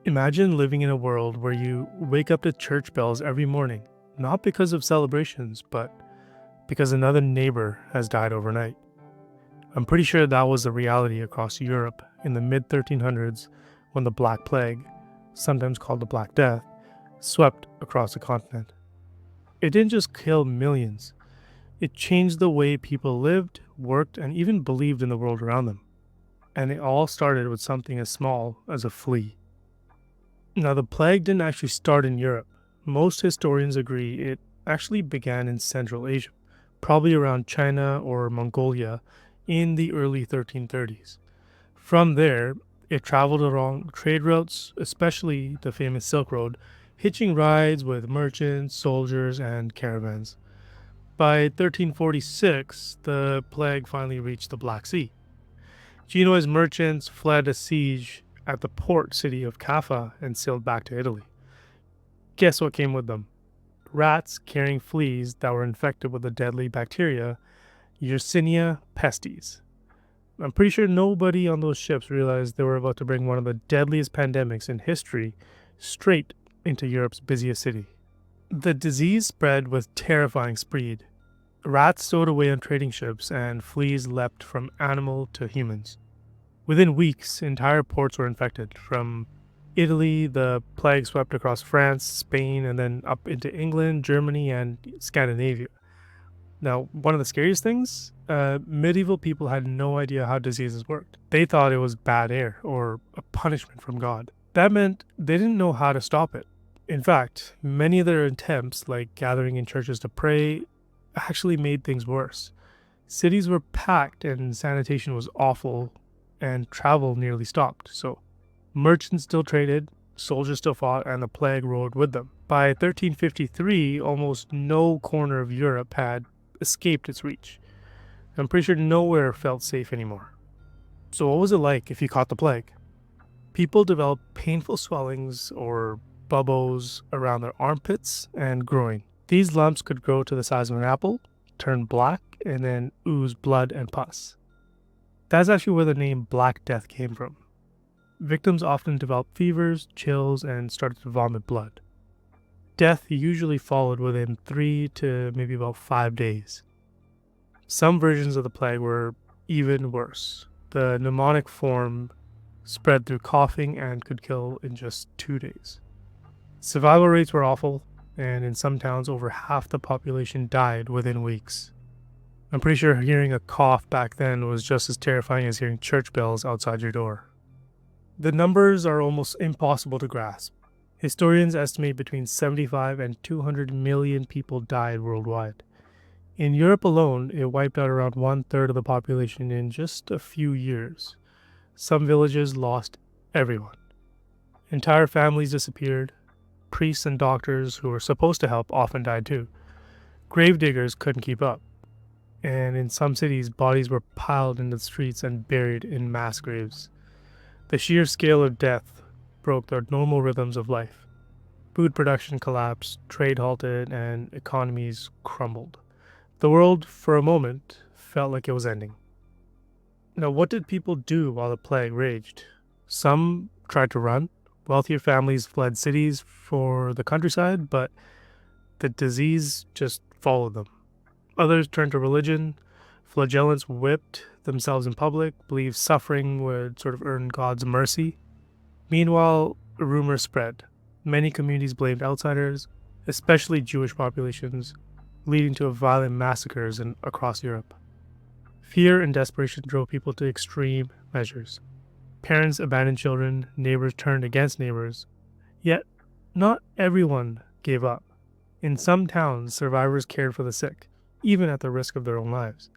Imagine living in a world where you wake up to church bells every morning, not because of celebrations, but because another neighbor has died overnight. I'm pretty sure that was the reality across Europe in the mid 1300s when the Black Plague, sometimes called the Black Death, swept across the continent. It didn't just kill millions, it changed the way people lived, worked, and even believed in the world around them. And it all started with something as small as a flea. Now, the plague didn't actually start in Europe. Most historians agree it actually began in Central Asia, probably around China or Mongolia in the early 1330s. From there, it traveled along trade routes, especially the famous Silk Road, hitching rides with merchants, soldiers, and caravans. By 1346, the plague finally reached the Black Sea. Genoese merchants fled a siege at the port city of Kaffa and sailed back to Italy. Guess what came with them? Rats carrying fleas that were infected with the deadly bacteria Yersinia pestis. I'm pretty sure nobody on those ships realized they were about to bring one of the deadliest pandemics in history straight into Europe's busiest city. The disease spread with terrifying speed. Rats stowed away on trading ships, and fleas leapt from animal to humans. Within weeks, entire ports were infected. From Italy, the plague swept across France, Spain, and then up into England, Germany, and Scandinavia. Now, one of the scariest things, medieval people had no idea how diseases worked. They thought it was bad air or a punishment from God. That meant they didn't know how to stop it. In fact, many of their attempts, like gathering in churches to pray, actually made things worse. Cities were packed and sanitation was awful, and travel nearly stopped. So, merchants still traded, soldiers still fought, and the plague rode with them. By 1353, almost no corner of Europe had escaped its reach. I'm pretty sure nowhere felt safe anymore. So, what was it like if you caught the plague? People developed painful swellings or bubbles around their armpits and groin. These lumps could grow to the size of an apple, turn black, and then ooze blood and pus. That's actually where the name Black Death came from. Victims often developed fevers, chills, and started to vomit blood. Death usually followed within 3 to maybe about 5 days. Some versions of the plague were even worse. The pneumonic form spread through coughing and could kill in just 2 days. Survival rates were awful, and in some towns, over half the population died within weeks. I'm pretty sure hearing a cough back then was just as terrifying as hearing church bells outside your door. The numbers are almost impossible to grasp. Historians estimate between 75 and 200 million people died worldwide. In Europe alone, it wiped out around 1/3 of the population in just a few years. Some villages lost everyone. Entire families disappeared. Priests and doctors who were supposed to help often died too. Gravediggers couldn't keep up. And in some cities, bodies were piled in the streets and buried in mass graves. The sheer scale of death broke the normal rhythms of life. Food production collapsed, trade halted, and economies crumbled. The world, for a moment, felt like it was ending. Now, what did people do while the plague raged? Some tried to run. Wealthier families fled cities for the countryside, but the disease just followed them. Others turned to religion. Flagellants whipped themselves in public, believed suffering would sort of earn God's mercy. Meanwhile, rumors spread. Many communities blamed outsiders, especially Jewish populations, leading to violent massacres across Europe. Fear and desperation drove people to extreme measures. Parents abandoned children, neighbors turned against neighbors. Yet, not everyone gave up. In some towns, survivors cared for the sick, even at the risk of their own lives.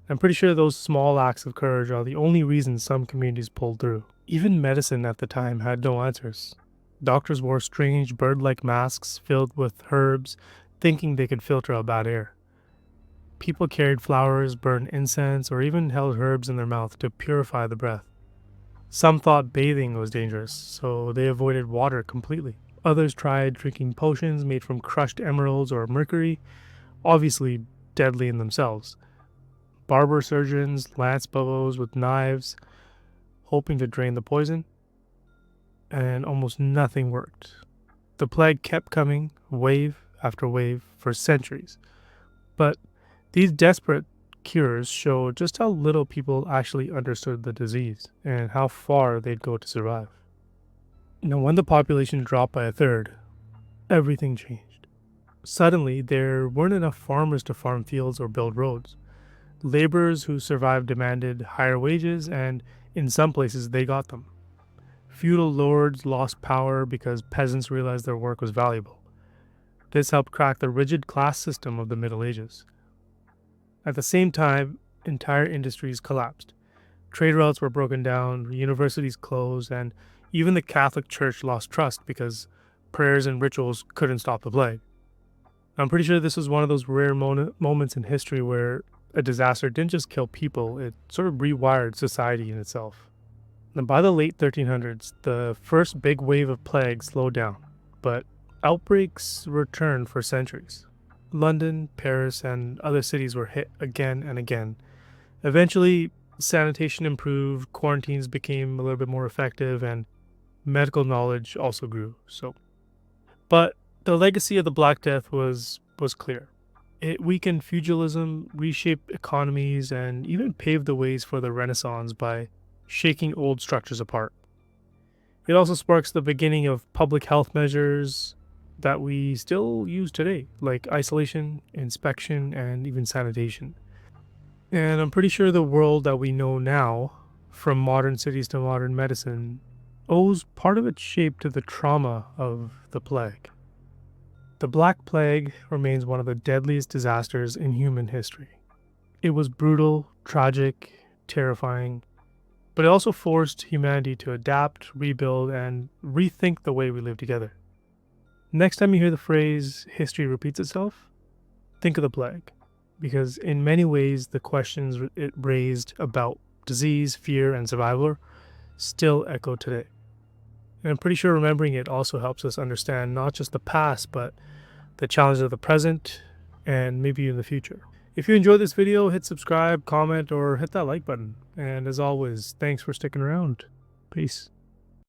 I'm pretty sure those small acts of courage are the only reason some communities pulled through. Even medicine at the time had no answers. Doctors wore strange bird-like masks filled with herbs, thinking they could filter out bad air. People carried flowers, burned incense, or even held herbs in their mouth to purify the breath. Some thought bathing was dangerous, so they avoided water completely. Others tried drinking potions made from crushed emeralds or mercury, obviously deadly in themselves. Barber surgeons lanced buffaloes with knives, hoping to drain the poison. and almost nothing worked. The plague kept coming, wave after wave, for centuries. But these desperate cures show just how little people actually understood the disease and how far they'd go to survive. Now, when the population dropped by a third, everything changed. Suddenly, there weren't enough farmers to farm fields or build roads. Laborers who survived demanded higher wages, and in some places, they got them. Feudal lords lost power because peasants realized their work was valuable. This helped crack the rigid class system of the Middle Ages. At the same time, entire industries collapsed. Trade routes were broken down, universities closed, and even the Catholic Church lost trust because prayers and rituals couldn't stop the plague. I'm pretty sure this was one of those rare moments in history where a disaster didn't just kill people, it sort of rewired society in itself. And by the late 1300s, the first big wave of plague slowed down, but outbreaks returned for centuries. London, Paris, and other cities were hit again and again. Eventually, sanitation improved, quarantines became a little bit more effective, and medical knowledge also grew. But the legacy of the Black Death was clear. It weakened feudalism, reshaped economies, and even paved the ways for the Renaissance by shaking old structures apart. It also sparks the beginning of public health measures that we still use today, like isolation, inspection, and even sanitation. And I'm pretty sure the world that we know now, from modern cities to modern medicine, owes part of its shape to the trauma of the plague. The Black Plague remains one of the deadliest disasters in human history. It was brutal, tragic, terrifying, but it also forced humanity to adapt, rebuild, and rethink the way we live together. Next time you hear the phrase, history repeats itself, think of the plague, because in many ways the questions it raised about disease, fear, and survival still echo today. And I'm pretty sure remembering it also helps us understand not just the past, but the challenges of the present and maybe in the future. If you enjoyed this video, hit subscribe, comment, or hit that like button. And as always, thanks for sticking around. Peace.